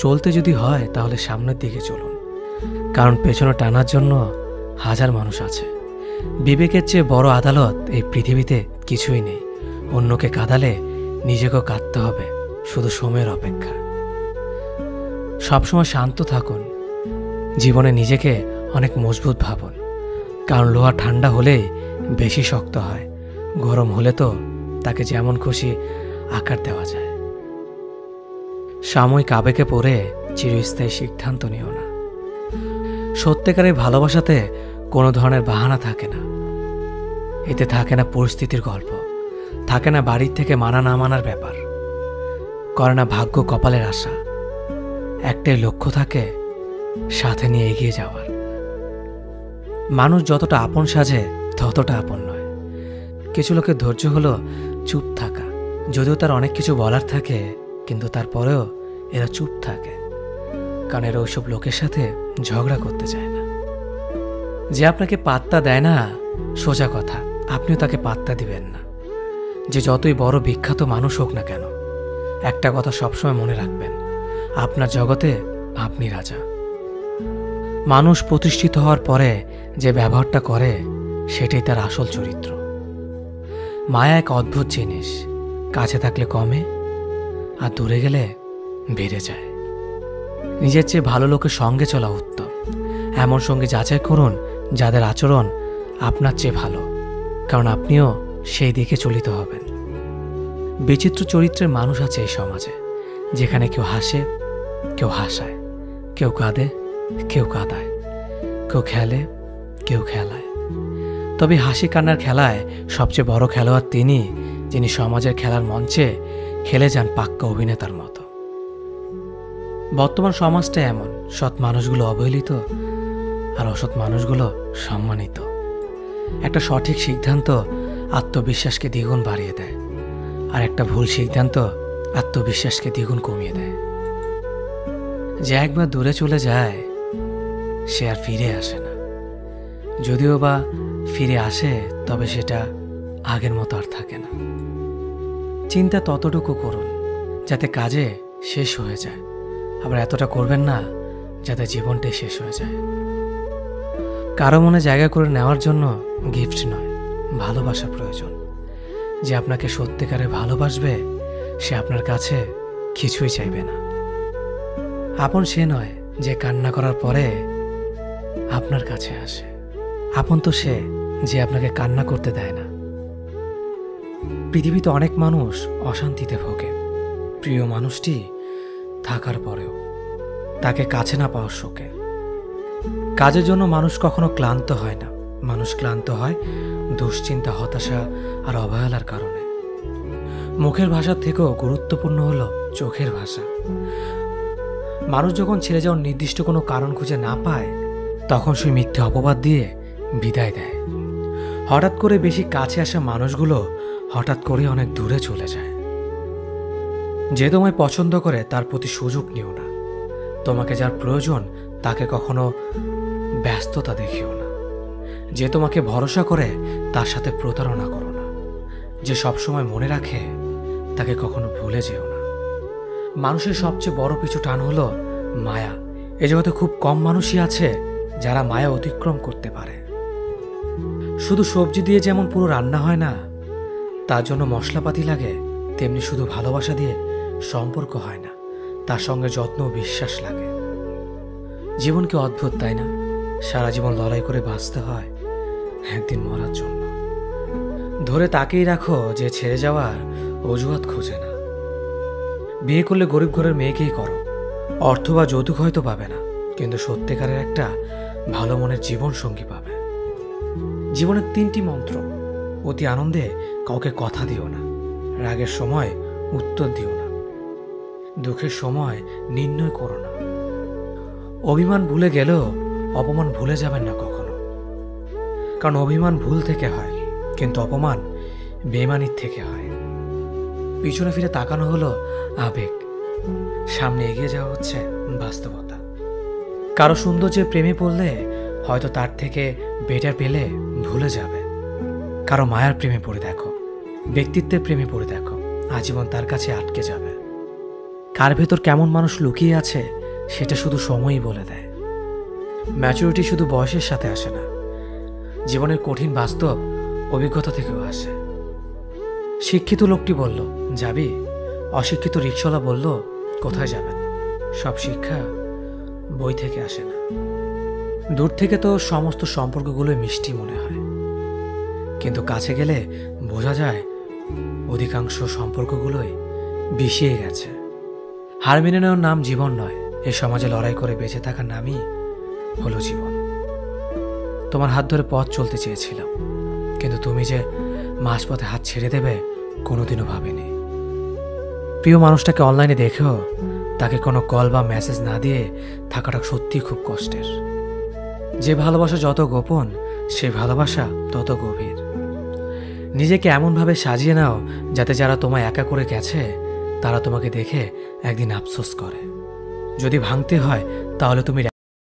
চলতে যদি হয় তাহলে সামনের দিকে চলুন, কারণ পেছনে টানার জন্য হাজার মানুষ আছে। বিবেকের চেয়ে বড় আদালত এই পৃথিবীতে কিছুই নেই। অন্যকে কাঁদালে নিজেকেও কাঁদতে হবে, শুধু সময়ের অপেক্ষা। সবসময় শান্ত থাকুন, জীবনে নিজেকে অনেক মজবুত ভাবুন, কারণ লোহা ঠান্ডা হলেই বেশি শক্ত হয়, গরম হলে তো তাকে যেমন খুশি আকার দেওয়া যায়। সাময়িক আবেগে পড়ে চিরস্থায়ী সিদ্ধান্ত নিও না। সত্যিকারের ভালোবাসাতে কোনো ধরনের বাহানা থাকে না। এতে থাকে না পরিস্থিতির গল্প, থাকে না বাড়ির থেকে মানা না মানার ব্যাপার, করে না ভাগ্য কপালের আশা। একটাই লক্ষ্য থাকে, সাথে নিয়ে এগিয়ে যাওয়ার। মানুষ যতটা আপন সাজে ততটা আপন নয়। কিছু লোকের ধৈর্য হলো চুপ থাকা, যদিও তার অনেক কিছু বলার থাকে, কিন্তু তারপরেও এরা চুপ থাকে, কারণ এরা ওইসব লোকের সাথে ঝগড়া করতে চায় না। যে আপনাকে পাত্তা দেয় না, সোজা কথা, আপনিও তাকে পাত্তা দিবেন না। যে যতই বড় বিখ্যাত মানুষ হোক না কেন, একটা কথা সবসময় মনে রাখবেন, আপনার জগতে আপনি রাজা। মানুষ প্রতিষ্ঠিত হওয়ার পরে যে ব্যবহারটা করে সেটাই তার আসল চরিত্র। মায়া এক অদ্ভুত জিনিস, কাছে থাকলে কমে আর দূরে গেলে বেড়ে যায়। নিজের চেয়ে ভালো লোকের সঙ্গে চলা উত্তম। এমন সঙ্গে যাচাই করুন যাদের আচরণ আপনার চেয়ে ভালো, কারণ আপনিও সেই দিকে চলিত হবেন। বিচিত্র চরিত্রের মানুষ আছে এই সমাজে, যেখানে কেউ হাসে, কেউ হাসায়, কেউ কাঁদে, কেউ কাঁদায়, কেউ খেলে, কেউ খেলায়। তবে হাসি কান্নার খেলায় সবচেয়ে বড় খেলোয়াড় তিনি, যিনি সমাজের খেলার মঞ্চে খেলে যান পাক্কা অভিনেতার মতো। বর্তমান সমাজটা এমন, সৎ মানুষগুলো অবহেলিত আর অসৎ মানুষগুলো সম্মানিত। একটা সঠিক সিদ্ধান্ত আত্মবিশ্বাসকে দ্বিগুণ বাড়িয়ে দেয়, আর একটা ভুল সিদ্ধান্ত আত্মবিশ্বাসকে দ্বিগুণ কমিয়ে দেয়। যে একবার দূরে চলে যায় সে আর ফিরে আসে না, যদিও বা ফিরে আসে তবে সেটা আগের মতো আর থাকে না। চিন্তা ততটুকু করুন যাতে কাজে শেষ হয়ে যায়, আবার এতটা করবেন না যাতে জীবনটাই শেষ হয়ে যায়। কারো মনে জায়গা করে নেওয়ার জন্য গিফট নয়, ভালোবাসা প্রয়োজন। যে আপনাকে সত্যিকারে ভালোবাসবে সে আপনার কাছে কিছুই চাইবে না। আপন সে নয় যে কান্না করার পরে আপনার কাছে আসে, আপন তো সে যে আপনাকে কান্না করতে দেয় না। পৃথিবীতে অনেক মানুষ অশান্তিতে ভোগে, প্রিয় মানুষটি থাকার পরেও তাকে কাছে না পাওয়ার শোকে। কাজের জন্য মানুষ কখনো ক্লান্ত হয় না, মানুষ ক্লান্ত হয় দুশ্চিন্তা, হতাশা আর অবহেলার কারণে। মুখের ভাষার থেকেও গুরুত্বপূর্ণ হলো চোখের ভাষা। মানুষ যখন ছেড়ে যাওয়ার নির্দিষ্ট কোনো কারণ খুঁজে না পায়, তখন সে মিথ্যে অপবাদ দিয়ে বিদায় দেয়। হঠাৎ করে বেশি কাছে আসা মানুষগুলো হঠাৎ করে অনেক দূরে চলে যায়। যে তোমায় পছন্দ করে তার প্রতি সুযোগ নিও না। তোমাকে যার প্রয়োজন তাকে কখনো ব্যস্ততা দেখিও না। যে তোমাকে ভরসা করে তার সাথে প্রতারণা করো না। যে সবসময় মনে রাখে তাকে কখনো ভুলে যেও না। মানুষের সবচেয়ে বড় পিছু টান হলো মায়া। এ জগতে খুব কম মানুষই আছে যারা মায়া অতিক্রম করতে পারে। শুধু সবজি দিয়ে যেমন পুরো রান্না হয় না, তার জন্য মশলাপাতি লাগে, তেমনি শুধু ভালোবাসা দিয়ে সম্পর্ক হয় না, তার সঙ্গে যত্ন ও বিশ্বাস লাগে। জীবন কি অদ্ভুত, তাই না? সারা জীবন লড়াই করে বাঁচতে হয় একদিন মরার জন্য। ধরে তাকেই রাখো যে ছেড়ে যাওয়ার অজুহাত খোঁজে না। বিয়ে করলে গরিব ঘরের মেয়েকেই করো। অর্থ বা যৌতুক হয়তো পাবে না, কিন্তু সত্যিকারের একটা ভালো মনের জীবন সঙ্গী পাবে। জীবনের 3টি মন্ত্র: অতি আনন্দে কাউকে কথা দিও না, রাগের সময় উত্তর দিও না, দুঃখের সময় নির্ণয় করো না। অভিমান ভুলে গেলেও অপমান ভুলে যাবেন না কখনো, কারণ অভিমান ভুল থেকে হয়, কিন্তু অপমান বেইমানির থেকে হয়। পিছনে ফিরে তাকানো হলো আবেগ, সামনে এগিয়ে যাওয়া হচ্ছে বাস্তবতা। কারো সৌন্দর্যের প্রেমে পড়লে হয়তো তার থেকে বেটার পেলে ভুলে যাবে। কারো মায়ার প্রেমে পড়ে দেখো, ব্যক্তিত্বের প্রেমে পড়ে দেখো, আজীবন তার কাছে আটকে যাবে। কার ভেতর কেমন মানুষ লুকিয়ে আছে সেটা শুধু সময়ই বলে দেয়। ম্যাচুরিটি শুধু বয়সের সাথে আসে না, জীবনের কঠিন বাস্তব অভিজ্ঞতা থেকেও আসে। শিক্ষিত লোকটি বলল, যাবি? অশিক্ষিত রিকশাওয়ালা বলল, কোথায় যাবেন? সব শিক্ষা বই থেকে আসে না। দূর থেকে তো সমস্ত সম্পর্কগুলোই মিষ্টি মনে হয়, কিন্তু কাছে গেলে বোঝা যায় অধিকাংশ সম্পর্কগুলোই বিষিয়ে গেছে। হার মেনে নেওয়ার নাম জীবন নয়, এই সমাজে লড়াই করে বেঁচে থাকার নামই হলো জীবন। তোমার হাত ধরে পথ চলতে চেয়েছিলাম, কিন্তু তুমি যে মাঝপথে হাত ছেড়ে দেবে কোনোদিনও ভাবিনি। প্রিয় মানুষটাকে অনলাইনে দেখেও তাকে কোনো কল বা মেসেজ না দিয়ে থাকাটা সত্যিই খুব কষ্টের। যে ভালোবাসা যত গোপন, সে ভালোবাসা তত গভীর। নিজেকে এমনভাবে সাজিয়ে নাও যাতে যারা তোমায় একা করে গেছে তারা তোমাকে দেখে একদিন আফসোস করে। যদি ভাঙতে হয় তাহলে তুমি